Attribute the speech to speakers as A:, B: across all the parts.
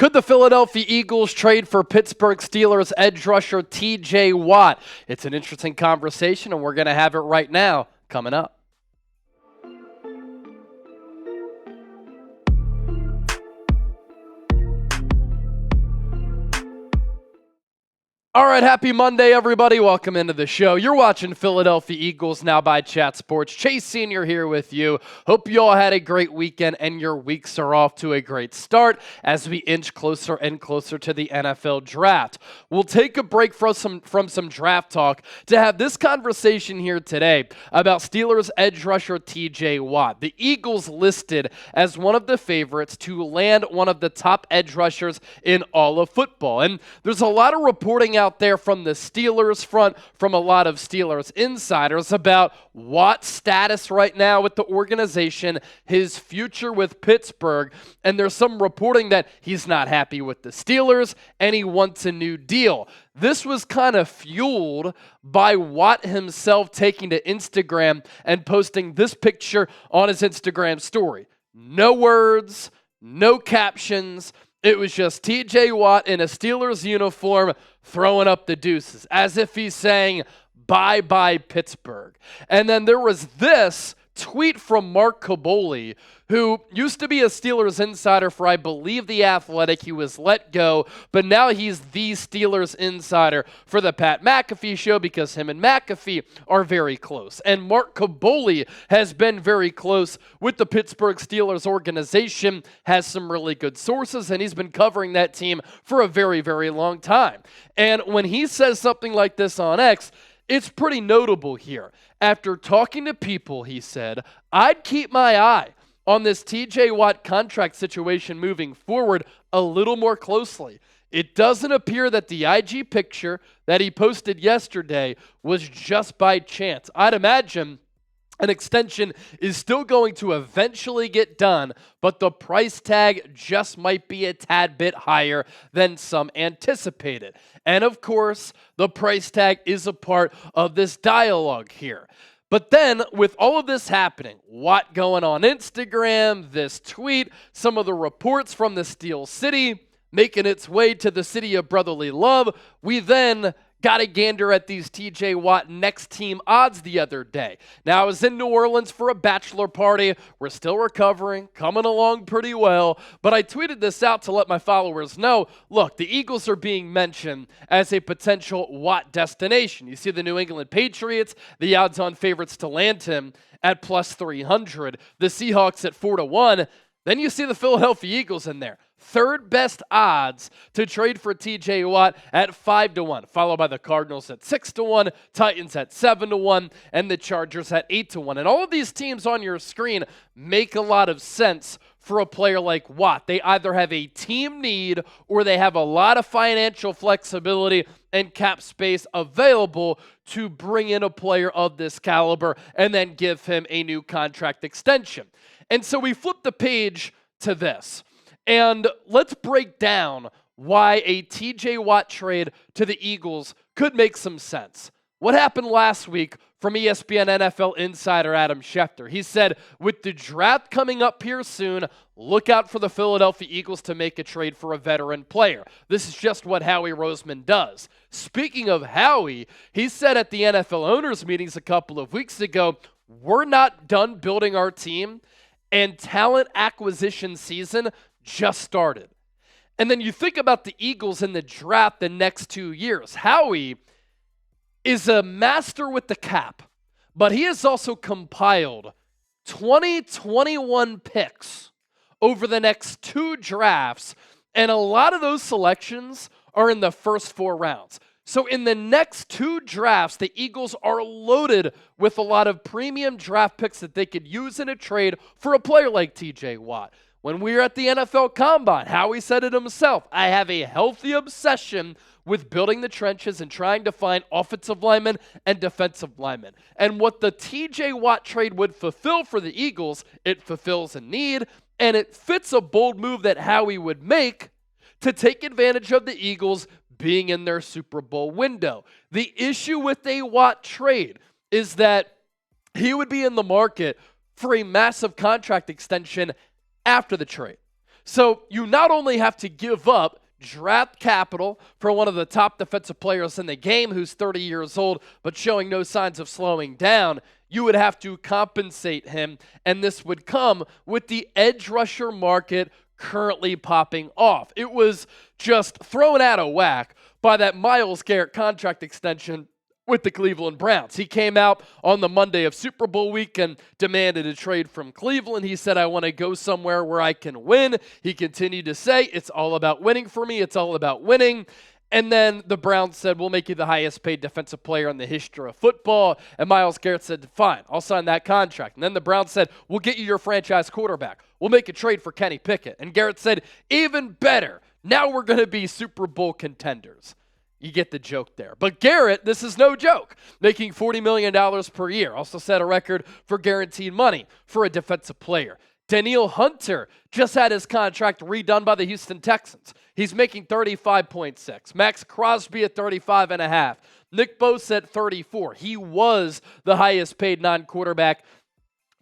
A: Could the Philadelphia Eagles trade for Pittsburgh Steelers edge rusher TJ Watt? It's an interesting conversation, and we're going to have it right now coming up. All right, happy Monday, everybody. Welcome into the show. You're watching Philadelphia Eagles Now by Chat Sports. Chase Sr. here with you. Hope you all had a great weekend and your weeks are off to a great start as we inch closer and closer to the NFL draft. We'll take a break from some draft talk to have this conversation here today about Steelers edge rusher TJ Watt. The Eagles listed as one of the favorites to land one of the top edge rushers in all of football. And there's a lot of reporting out there from the Steelers front, from a lot of Steelers insiders about Watt's status right now with the organization, his future with Pittsburgh, and there's some reporting that he's not happy with the Steelers and he wants a new deal. This was kind of fueled by Watt himself taking to Instagram and posting this picture on his Instagram story. No words, no captions. It was just TJ Watt in a Steelers uniform throwing up the deuces, as if he's saying, bye-bye Pittsburgh. And then there was this tweet from Mark Kaboly, who used to be a Steelers insider for, I believe, The Athletic. He was let go, but now he's the Steelers insider for the Pat McAfee show because him and McAfee are very close. And Mark Kaboly has been very close with the Pittsburgh Steelers organization, has some really good sources, and he's been covering that team for a very, very long time. And when he says something like this on X, it's pretty notable here. After talking to people, he said, I'd keep my eye on this TJ Watt contract situation moving forward a little more closely. It doesn't appear that the IG picture that he posted yesterday was just by chance. I'd imagine an extension is still going to eventually get done, but the price tag just might be a tad bit higher than some anticipated. And of course, the price tag is a part of this dialogue here. But then, with all of this happening, Watt going on Instagram, this tweet, some of the reports from the Steel City making its way to the city of brotherly love, we then got a gander at these TJ Watt next team odds the other day. Now, I was in New Orleans for a bachelor party. We're still recovering, coming along pretty well. But I tweeted this out to let my followers know, look, the Eagles are being mentioned as a potential Watt destination. You see the New England Patriots, the odds-on favorites to land him at plus 300. The Seahawks at 4-1. Then you see the Philadelphia Eagles in there. Third best odds to trade for TJ Watt at 5-1, followed by the Cardinals at 6-1, Titans at 7-1, and the Chargers at 8-1. And all of these teams on your screen make a lot of sense for a player like Watt. They either have a team need or they have a lot of financial flexibility and cap space available to bring in a player of this caliber and then give him a new contract extension. And so we flip the page to this. And let's break down why a TJ Watt trade to the Eagles could make some sense. What happened last week from ESPN NFL insider Adam Schefter? He said, with the draft coming up here soon, look out for the Philadelphia Eagles to make a trade for a veteran player. This is just what Howie Roseman does. Speaking of Howie, he said at the NFL owners meetings a couple of weeks ago, we're not done building our team, and talent acquisition season just started. And then you think about the Eagles in the draft the next 2 years. Howie is a master with the cap, but he has also compiled 21 picks over the next 2 drafts, and a lot of those selections are in the first 4 rounds. So in the next 2 drafts, the Eagles are loaded with a lot of premium draft picks that they could use in a trade for a player like TJ Watt. When we were at the NFL Combine, Howie said it himself, I have a healthy obsession with building the trenches and trying to find offensive linemen and defensive linemen. And what the TJ Watt trade would fulfill for the Eagles, it fulfills a need, and it fits a bold move that Howie would make to take advantage of the Eagles being in their Super Bowl window. The issue with a Watt trade is that he would be in the market for a massive contract extension after the trade. So you not only have to give up draft capital for one of the top defensive players in the game who's 30 years old but showing no signs of slowing down, you would have to compensate him, and this would come with the edge rusher market currently popping off. It was just thrown out of whack by that Myles Garrett contract extension with the Cleveland Browns. He came out on the Monday of Super Bowl week and demanded a trade from Cleveland. He said, I want to go somewhere where I can win. He continued to say, it's all about winning for me. It's all about winning. And then the Browns said, we'll make you the highest paid defensive player in the history of football. And Myles Garrett said, fine, I'll sign that contract. And then the Browns said, we'll get you your franchise quarterback. We'll make a trade for Kenny Pickett. And Garrett said, even better. Now we're going to be Super Bowl contenders. You get the joke there. But Garrett, this is no joke, making $40 million per year. Also set a record for guaranteed money for a defensive player. Danielle Hunter just had his contract redone by the Houston Texans. He's making $35.6. Max Crosby at $35.5. Nick Bosa at $34. He was the highest paid non-quarterback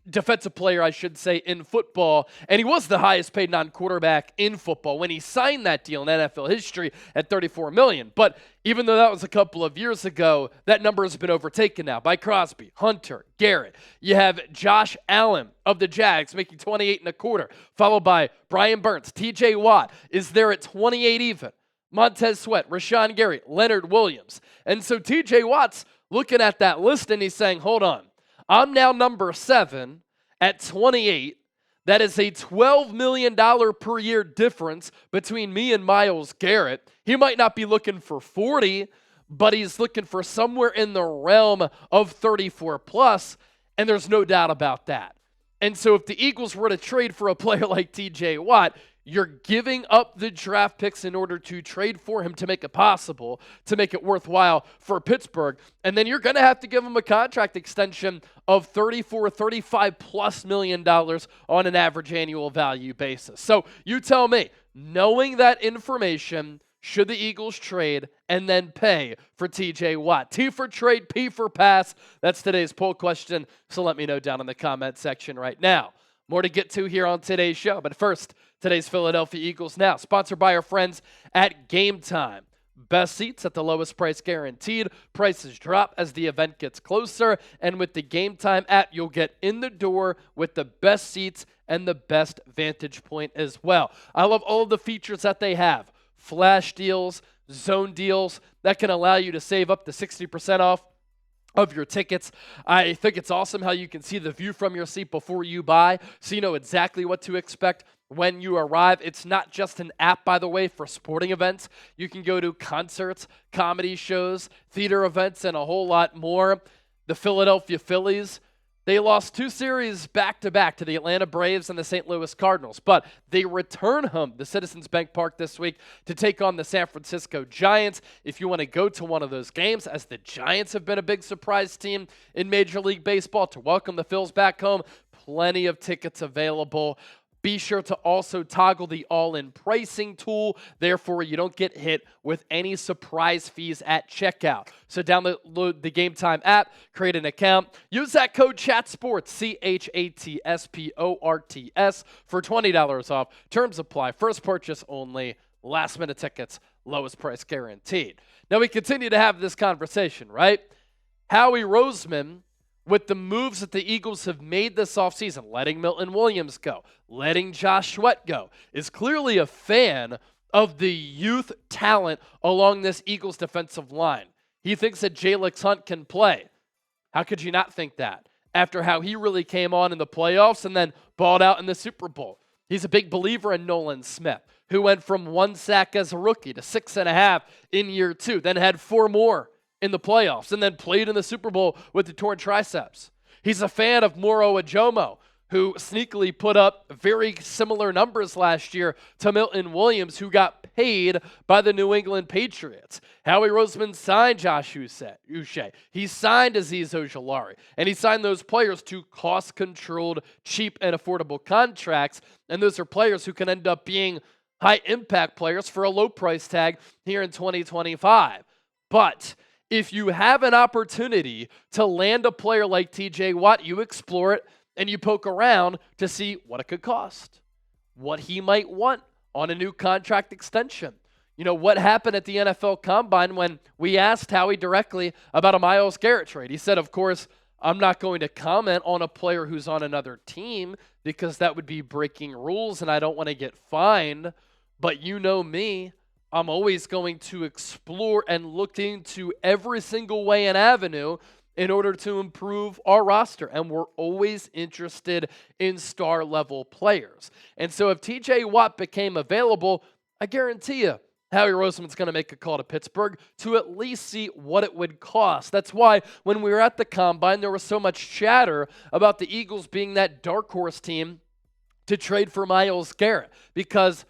A: defensive player, I should say, in football, and he was the highest paid non-quarterback in football when he signed that deal in NFL history at $34 million. But even though that was a couple of years ago, that number has been overtaken now by Crosby, Hunter, Garrett. You have Josh Allen of the Jags making $28.25, followed by Brian Burns. TJ Watt is there at $28 even. Montez Sweat, Rashawn Gary, Leonard Williams. And so TJ Watt's looking at that list and he's saying, hold on, I'm now number 7 at 28. That is a $12 million per year difference between me and Myles Garrett. He might not be looking for 40, but he's looking for somewhere in the realm of 34 plus, and there's no doubt about that. And so if the Eagles were to trade for a player like TJ Watt, you're giving up the draft picks in order to trade for him to make it possible, to make it worthwhile for Pittsburgh. And then you're going to have to give him a contract extension of $35 plus million on an average annual value basis. So you tell me, knowing that information, should the Eagles trade and then pay for TJ Watt? T for trade, P for pass. That's today's poll question. So let me know down in the comment section right now. More to get to here on today's show. But first, today's Philadelphia Eagles Now, sponsored by our friends at GameTime. Best seats at the lowest price guaranteed. Prices drop as the event gets closer. And with the GameTime app, you'll get in the door with the best seats and the best vantage point as well. I love all of the features that they have. Flash deals, zone deals that can allow you to save up to 60% off of your tickets. I think it's awesome how you can see the view from your seat before you buy, so you know exactly what to expect when you arrive. It's not just an app, by the way, for sporting events. You can go to concerts, comedy shows, theater events, and a whole lot more. The Philadelphia Phillies, they lost 2 series back-to-back to the Atlanta Braves and the St. Louis Cardinals, but they return home to Citizens Bank Park this week to take on the San Francisco Giants. If you want to go to one of those games, as the Giants have been a big surprise team in Major League Baseball, to welcome the Phils back home, plenty of tickets available. Be sure to also toggle the all-in pricing tool. Therefore, you don't get hit with any surprise fees at checkout. So download the GameTime app, create an account, use that code CHATSPORTS, CHATSPORTS, for $20 off. Terms apply. First purchase only. Last-minute tickets, lowest price guaranteed. Now, we continue to have this conversation, right? Howie Roseman, with the moves that the Eagles have made this offseason, letting Milton Williams go, letting Josh Sweat go, is clearly a fan of the youth talent along this Eagles defensive line. He thinks that Jalix Hunt can play. How could you not think that? After how he really came on in the playoffs and then balled out in the Super Bowl. He's a big believer in Nolan Smith, who went from 1 sack as a rookie to 6.5 in year 2, then had 4 more in the playoffs, and then played in the Super Bowl with the torn triceps. He's a fan of Moro Ajomo, who sneakily put up very similar numbers last year to Milton Williams, who got paid by the New England Patriots. Howie Roseman signed Josh Uche. He signed Azeez Ojulari, and he signed those players to cost-controlled, cheap, and affordable contracts, and those are players who can end up being high-impact players for a low price tag here in 2025. But if you have an opportunity to land a player like TJ Watt, you explore it and you poke around to see what it could cost. what he might want on a new contract extension. What happened at the NFL Combine when we asked Howie directly about a Myles Garrett trade? He said, of course, I'm not going to comment on a player who's on another team because that would be breaking rules and I don't want to get fined. But you know me, I'm always going to explore and look into every single way and avenue in order to improve our roster. And we're always interested in star-level players. And so if TJ Watt became available, I guarantee you, Howie Roseman's going to make a call to Pittsburgh to at least see what it would cost. That's why when we were at the Combine, there was so much chatter about the Eagles being that dark horse team to trade for Myles Garrett, because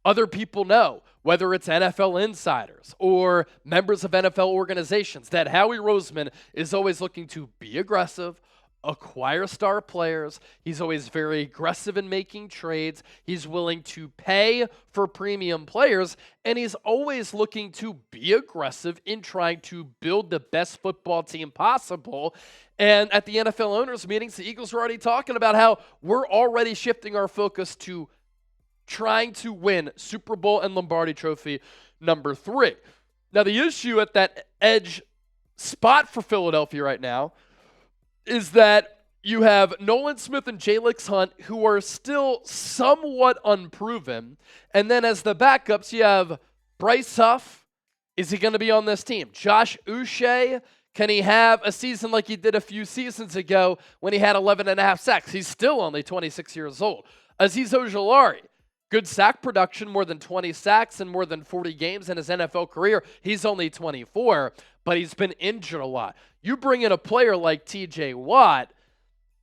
A: other people know, whether it's NFL insiders or members of NFL organizations, that Howie Roseman is always looking to be aggressive, acquire star players. He's always very aggressive in making trades. He's willing to pay for premium players, and he's always looking to be aggressive in trying to build the best football team possible. And at the NFL owners meetings, the Eagles were already talking about how we're already shifting our focus to trying to win Super Bowl and Lombardi Trophy number 3. Now, the issue at that edge spot for Philadelphia right now is that you have Nolan Smith and Jalix Hunt, who are still somewhat unproven. And then as the backups, you have Bryce Huff. Is he going to be on this team? Josh Uche. Can he have a season like he did a few seasons ago when he had 11.5 sacks? He's still only 26 years old. Azeez Ojulari. Good sack production, more than 20 sacks in more than 40 games in his NFL career. He's only 24, but he's been injured a lot. You bring in a player like TJ Watt,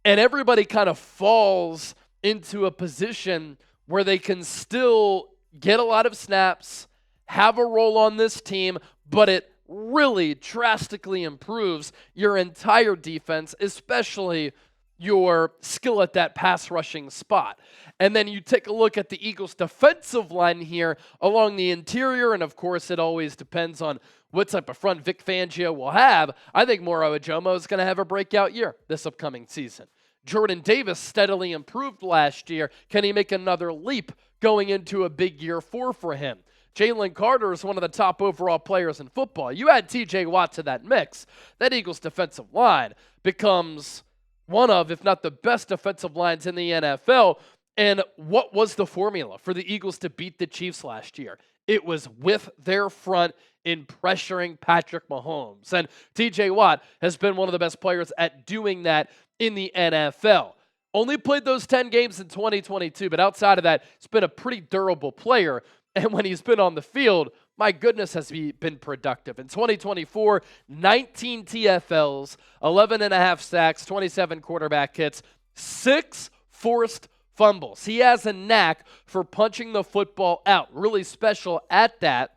A: and everybody kind of falls into a position where they can still get a lot of snaps, have a role on this team, but it really drastically improves your entire defense, especially your skill at that pass rushing spot. And then you take a look at the Eagles' defensive line here along the interior, and of course it always depends on what type of front Vic Fangio will have. I think Moro Ojomo is going to have a breakout year this upcoming season. Jordan Davis steadily improved last year. Can he make another leap going into a big year 4 for him? Jalen Carter is one of the top overall players in football. You add TJ Watt to that mix, that Eagles defensive line becomes one of, if not the best defensive lines in the NFL. And what was the formula for the Eagles to beat the Chiefs last year? It was with their front in pressuring Patrick Mahomes. And TJ Watt has been one of the best players at doing that in the NFL. Only played those 10 games in 2022, but outside of that, he's been a pretty durable player. And when he's been on the field, my goodness, has he been productive. In 2024, 19 TFLs, 11.5 sacks, 27 quarterback hits, 6 forced fumbles. He has a knack for punching the football out. Really special at that.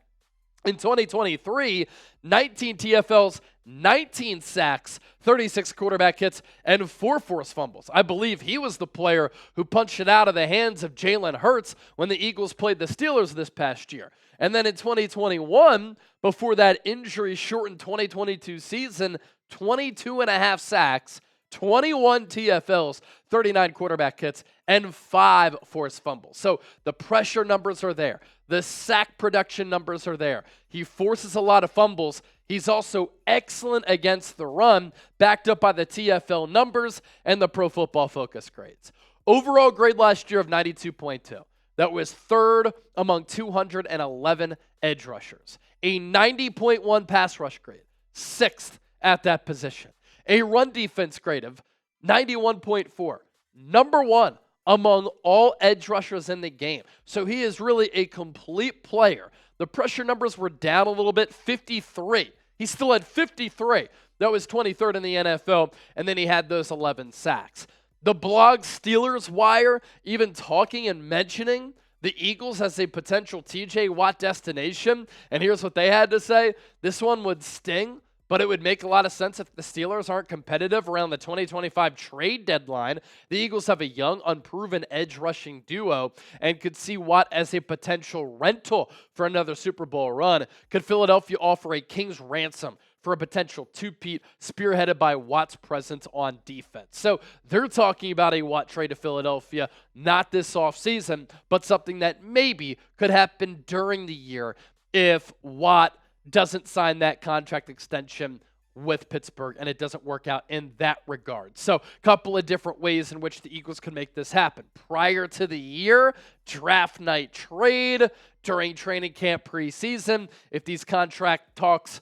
A: In 2023, 19 TFLs, 19 sacks, 36 quarterback hits, and 4 forced fumbles. I believe he was the player who punched it out of the hands of Jalen Hurts when the Eagles played the Steelers this past year. And then in 2021, before that injury-shortened 2022 season, 22.5 sacks, 21 TFLs, 39 quarterback hits, and 5 forced fumbles. So the pressure numbers are there. The sack production numbers are there. He forces a lot of fumbles. He's also excellent against the run, backed up by the TFL numbers and the Pro Football Focus grades. Overall grade last year of 92.2. That was third among 211 edge rushers. A 90.1 pass rush grade, 6th at that position. A run defense grade of 91.4, number 1 among all edge rushers in the game. So he is really a complete player. The pressure numbers were down a little bit, 53. He still had 53. That was 23rd in the NFL, and then he had those 11 sacks. The blog Steelers Wire even talking and mentioning the Eagles as a potential TJ Watt destination, and here's what they had to say. This one would sting, But it would make a lot of sense if the Steelers aren't competitive around the 2025 trade deadline. The Eagles have a young, unproven edge rushing duo and could see Watt as a potential rental for another Super Bowl run. Could Philadelphia offer a king's ransom for a potential two-peat spearheaded by Watt's presence on defense? So they're talking about a Watt trade to Philadelphia, not this offseason, but something that maybe could happen during the year if Watt doesn't sign that contract extension with Pittsburgh and it doesn't work out in that regard. So a couple of different ways in which the Eagles could make this happen. Prior to the year, draft night trade, during training camp preseason, if these contract talks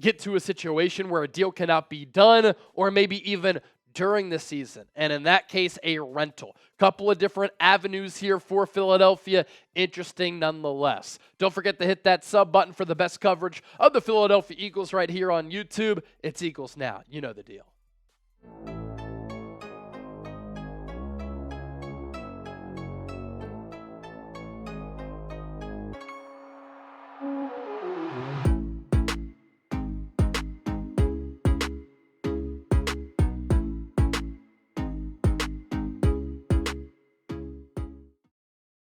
A: get to a situation where a deal cannot be done, or maybe even during the season. And in that case, a rental. Couple of different avenues here for Philadelphia. Interesting nonetheless. Don't forget to hit that sub button for the best coverage of the Philadelphia Eagles right here on YouTube. It's Eagles Now. You know the deal.